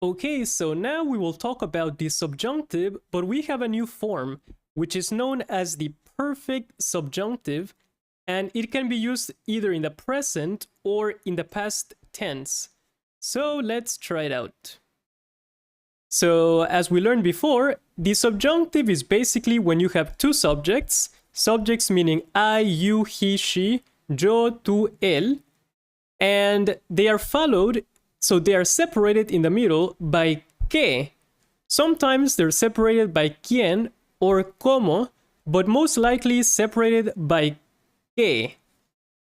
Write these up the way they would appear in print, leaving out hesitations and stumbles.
Okay, so now we will talk about the subjunctive, but we have a new form, which is known as the perfect subjunctive, and it can be used either in the present or in the past tense. So let's try it out. So as we learned before, the subjunctive is basically when you have two subjects, subjects meaning I, you, he, she, yo, tú, él, and they are followed, so they are separated in the middle by que. Sometimes they're separated by quién or como, but most likely separated by que.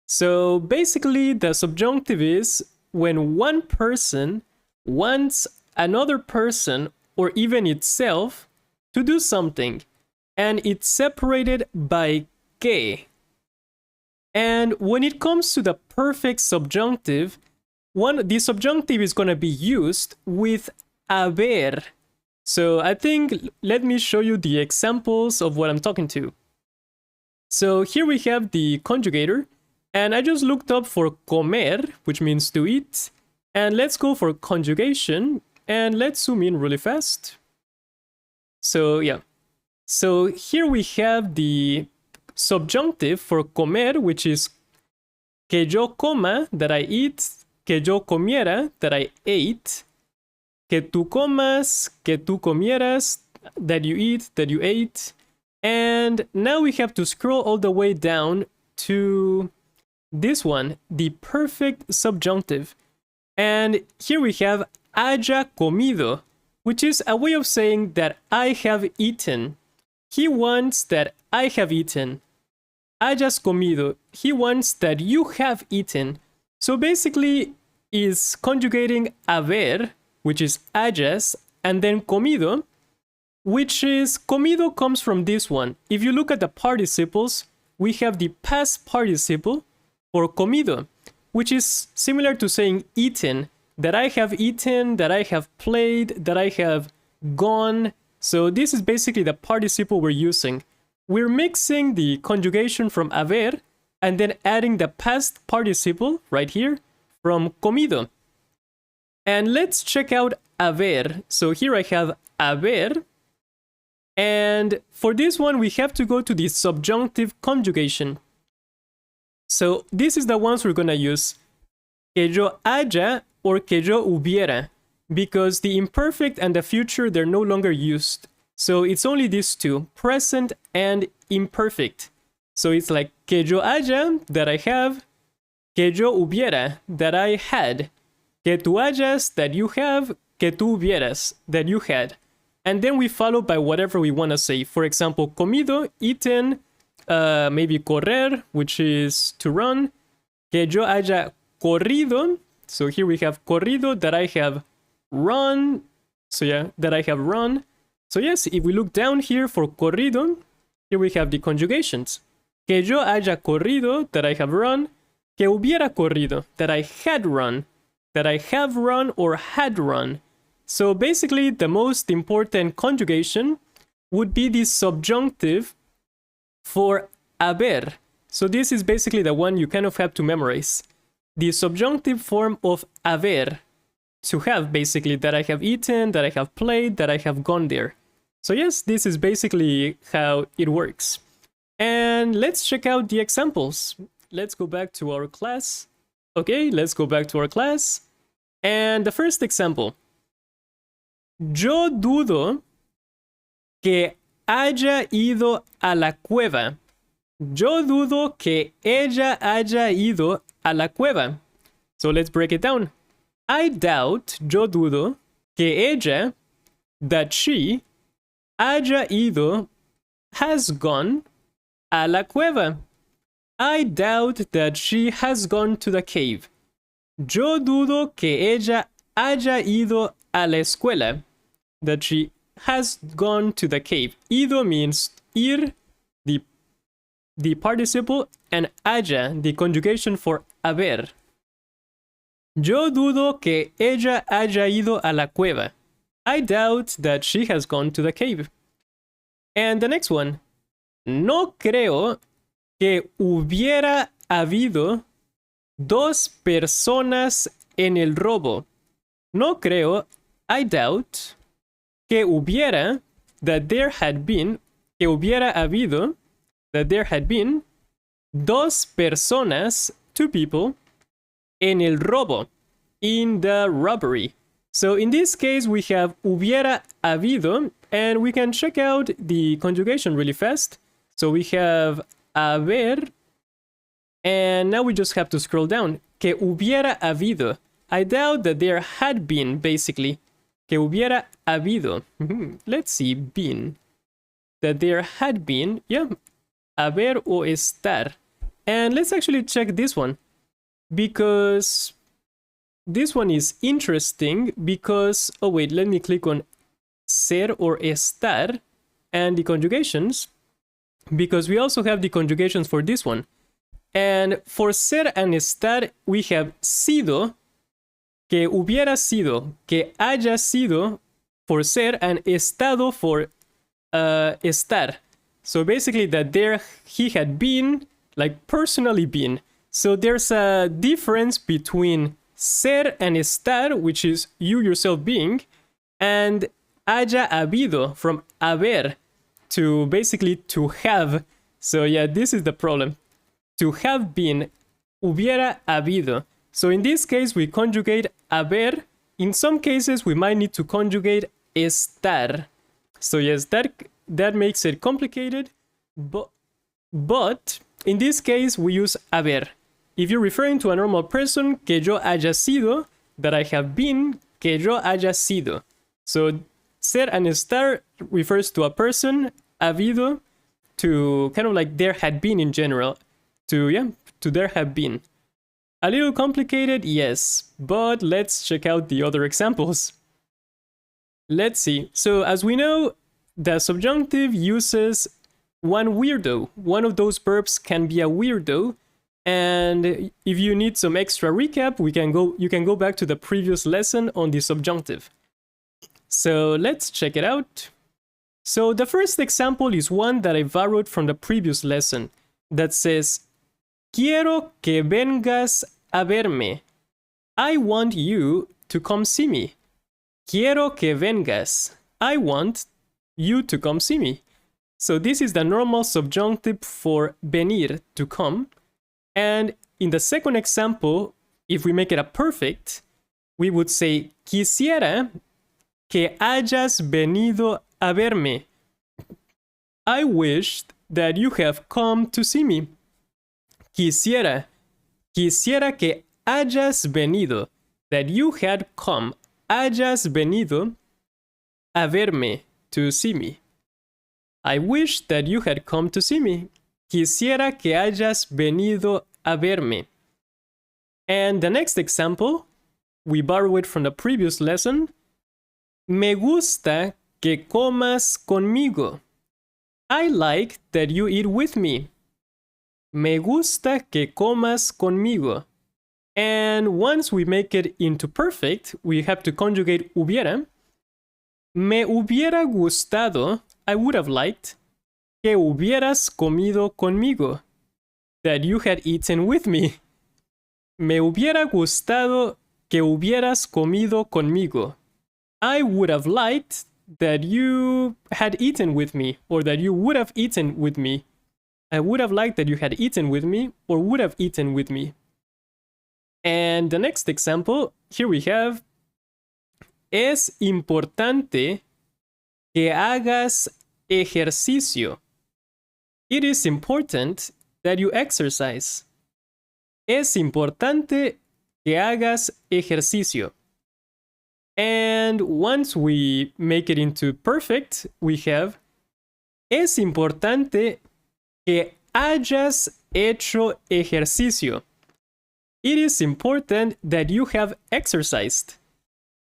So basically, the subjunctive is when one person wants another person or even itself to do something, and it's separated by que. And when it comes to the perfect subjunctive, the subjunctive is going to be used with haber. So I think let me show you the examples of what I'm talking to. So here we have the conjugator, and I just looked up for comer, which means to eat, and let's go for conjugation, and let's zoom in really fast. So yeah, so here we have the subjunctive for comer, which is que yo coma, that I eat, que yo comiera, that I ate, que tú comas, que tú comieras, that you eat, that you ate. And now we have to scroll all the way down to this one, the perfect subjunctive. And here we have haya comido, which is a way of saying that I have eaten. He wants that I have eaten. Hayas comido. He wants that you have eaten. So basically is conjugating haber, which is hayas, and then comido, which is comido comes from this one. If you look at the participles, we have the past participle for comido, which is similar to saying eaten, that I have eaten, that I have played, that I have gone. So this is basically the participle we're using. We're mixing the conjugation from haber and then adding the past participle right here from comido. And let's check out haber. So here I have haber. And for this one, we have to go to the subjunctive conjugation. So this is the ones we're going to use. Que yo haya or que yo hubiera. Because the imperfect and the future, they're no longer used. So it's only these two, present and imperfect. So it's like que yo haya, that I have, que yo hubiera, that I had, que tú hayas, that you have, que tú hubieras, that you had. And then we follow by whatever we want to say. For example, comido, eaten, maybe correr, which is to run, que yo haya corrido. So here we have corrido, that I have run. So yeah, that I have run. So yes, if we look down here for corrido, here we have the conjugations. Que yo haya corrido, that I have run. Que hubiera corrido, that I had run. That I have run or had run. So basically, the most important conjugation would be the subjunctive for haber. So this is basically the one you kind of have to memorize. The subjunctive form of haber. To have, basically, that I have eaten, that I have played, that I have gone there. So yes, this is basically how it works. And let's check out the examples. Let's go back to our class. Okay, let's go back to our class. And the first example. Yo dudo que haya ido a la cueva. Yo dudo que ella haya ido a la cueva. So let's break it down. I doubt, yo dudo, que ella, that she, haya ido, has gone a la cueva. I doubt that she has gone to the cave. Yo dudo que ella haya ido a la escuela. That she has gone to the cave. Ido means ir, the participle, and haya, the conjugation for haber. Yo dudo que ella haya ido a la cueva. I doubt that she has gone to the cave. And the next one. No creo que hubiera habido dos personas en el robo. No creo I doubt que hubiera, that there had been, que hubiera habido, that there had been, dos personas, two people, en el robo, in the robbery. So in this case, we have hubiera habido, and we can check out the conjugation really fast. So we have haber, and now we just have to scroll down. Que hubiera habido. I doubt that there had been, basically. Que hubiera habido. Let's see, been. That there had been, yeah, haber o estar. And let's actually check this one, because this one is interesting because, oh wait, let me click on ser or estar and the conjugations, because we also have the conjugations for this one. And for ser and estar, we have sido, que hubiera sido, que haya sido for ser, and estado for estar. So basically that there he had been, like personally been. So there's a difference between ser and estar, which is you yourself being, and haya habido, from haber, to basically to have. So yeah, this is the problem. To have been, hubiera habido. So in this case, we conjugate haber. In some cases, we might need to conjugate estar. So yes, that makes it complicated, but in this case, we use haber. If you're referring to a normal person, que yo haya sido, that I have been, que yo haya sido. So ser and estar refers to a person, habido to kind of like there had been in general, to there have been. A little complicated, yes, but let's check out the other examples. Let's see. So as we know, the subjunctive uses one weirdo. One of those verbs can be a weirdo. And if you need some extra recap, you can go back to the previous lesson on the subjunctive. So let's check it out. So the first example is one that I borrowed from the previous lesson that says, quiero que vengas a verme. I want you to come see me. Quiero que vengas. I want you to come see me. So this is the normal subjunctive for venir, to come. And in the second example, if we make it a perfect, we would say, quisiera que hayas venido a verme. I wished that you have come to see me. Quisiera que hayas venido, that you had come, hayas venido a verme, to see me. I wish that you had come to see me. Quisiera que hayas venido a verme. And the next example, we borrow it from the previous lesson. Me gusta que comas conmigo. I like that you eat with me. Me gusta que comas conmigo. And once we make it into perfect, we have to conjugate hubiera. Me hubiera gustado, I would have liked, que hubieras comido conmigo, that you had eaten with me. Me hubiera gustado que hubieras comido conmigo. I would have liked that you had eaten with me, or that you would have eaten with me. I would have liked that you had eaten with me, or would have eaten with me. And the next example, here we have, es importante que hagas ejercicio. It is important that you exercise. Es importante que hagas ejercicio. And once we make it into perfect, we have, es importante que hayas hecho ejercicio. It is important that you have exercised.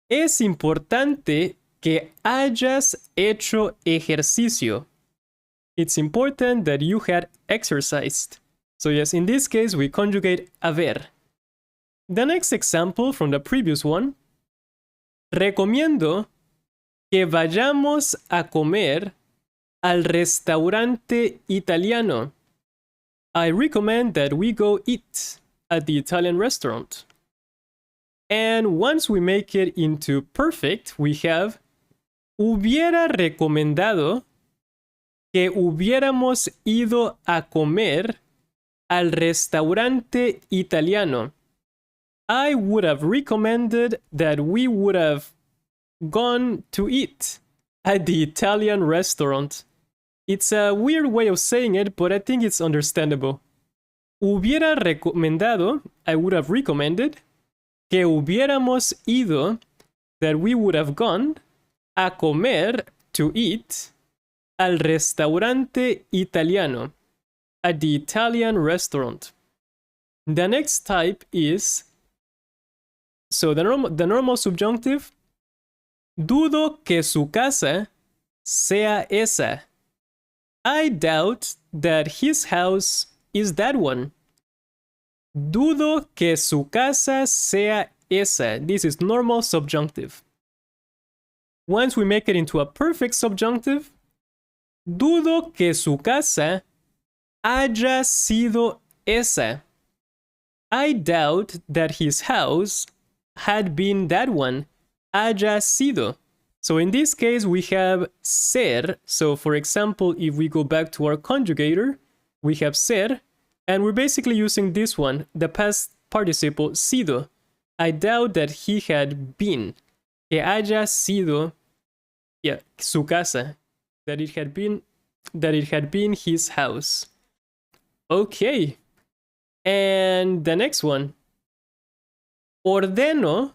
Es importante que hayas hecho ejercicio. It's important that you had exercised. So yes, in this case, we conjugate haber. The next example from the previous one. Recomiendo que vayamos a comer al restaurante italiano. I recommend that we go eat at the Italian restaurant. And once we make it into perfect, we have hubiera recomendado que hubiéramos ido a comer al restaurante italiano. I would have recommended that we would have gone to eat at the Italian restaurant. It's a weird way of saying it, but I think it's understandable. Hubiera recomendado, I would have recommended, que hubiéramos ido, that we would have gone, a comer, to eat, al restaurante italiano, at the Italian restaurant. The next type is, so the normal subjunctive, dudo que su casa sea esa. I doubt that his house is that one. Dudo que su casa sea esa. This is normal subjunctive. Once we make it into a perfect subjunctive, dudo que su casa haya sido esa. I doubt that his house had been that one. Haya sido. So in this case, we have ser. So for example, if we go back to our conjugator, we have ser, and we're basically using this one, the past participle sido. I doubt that he had been. Que haya sido, yeah, su casa. That it had been his house. Okay. And the next one. Ordeno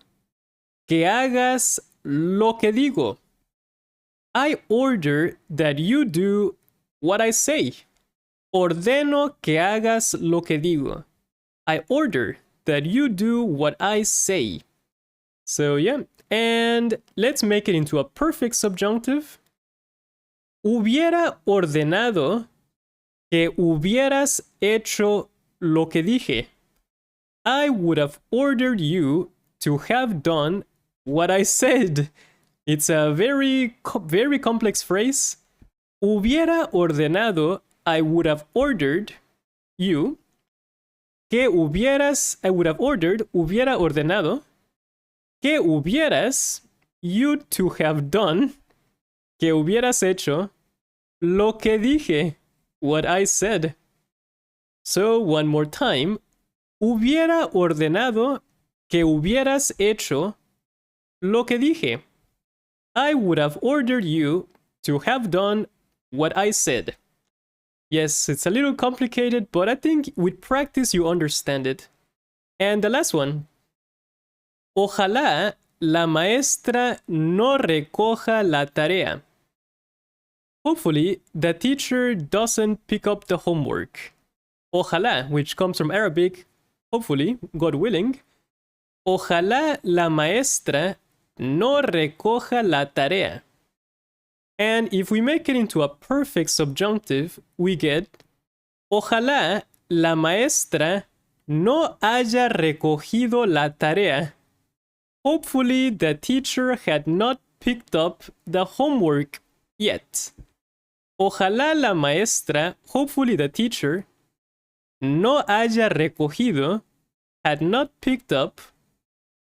que hagas lo que digo. I order that you do what I say. Ordeno que hagas lo que digo. I order that you do what I say. So yeah, and let's make it into a perfect subjunctive. Hubiera ordenado que hubieras hecho lo que dije. I would have ordered you to have done what I said. It's a very complex phrase. Hubiera ordenado, I would have ordered you. Que hubieras, I would have ordered, hubiera ordenado. Que hubieras, you to have done. Que hubieras hecho, lo que dije, what I said. So one more time. Hubiera ordenado que hubieras hecho lo que dije. I would have ordered you to have done what I said. Yes, it's a little complicated, but I think with practice you understand it. And the last one. Ojalá la maestra no recoja la tarea. Hopefully, the teacher doesn't pick up the homework. Ojalá, which comes from Arabic, hopefully, God willing. Ojalá la maestra no recoja la tarea. And if we make it into a perfect subjunctive, we get Ojalá la maestra no haya recogido la tarea. Hopefully, the teacher had not picked up the homework yet. Ojalá la maestra, hopefully the teacher, no haya recogido, had not picked up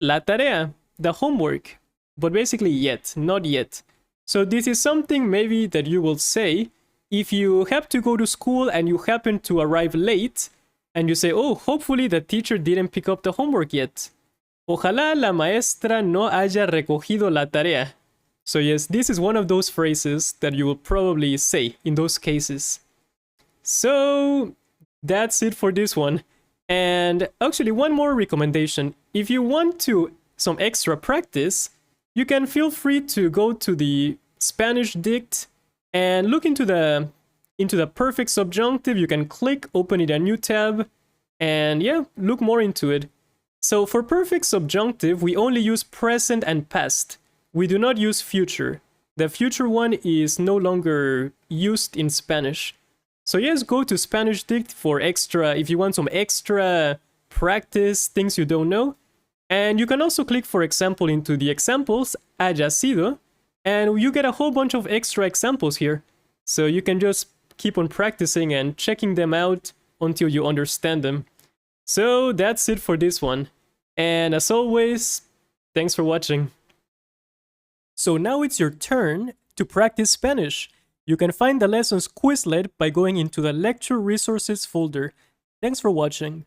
la tarea, the homework. But basically yet, not yet. So this is something maybe that you will say if you have to go to school and you happen to arrive late and you say, oh, hopefully the teacher didn't pick up the homework yet. Ojalá la maestra no haya recogido la tarea. So yes, this is one of those phrases that you will probably say in those cases. So that's it for this one. And actually one more recommendation. If you want some extra practice, you can feel free to go to the Spanish Dict and look into the perfect subjunctive. You can click, open it a new tab, and yeah, look more into it. So for perfect subjunctive, we only use present and past. We do not use future. The future one is no longer used in Spanish. So yes, go to Spanish Dict for extra, if you want some extra practice, things you don't know. And you can also click, for example, into the examples, haya sido, and you get a whole bunch of extra examples here. So you can just keep on practicing and checking them out until you understand them. So that's it for this one. And as always, thanks for watching. So now it's your turn to practice Spanish. You can find the lessons Quizlet by going into the lecture resources folder. Thanks for watching.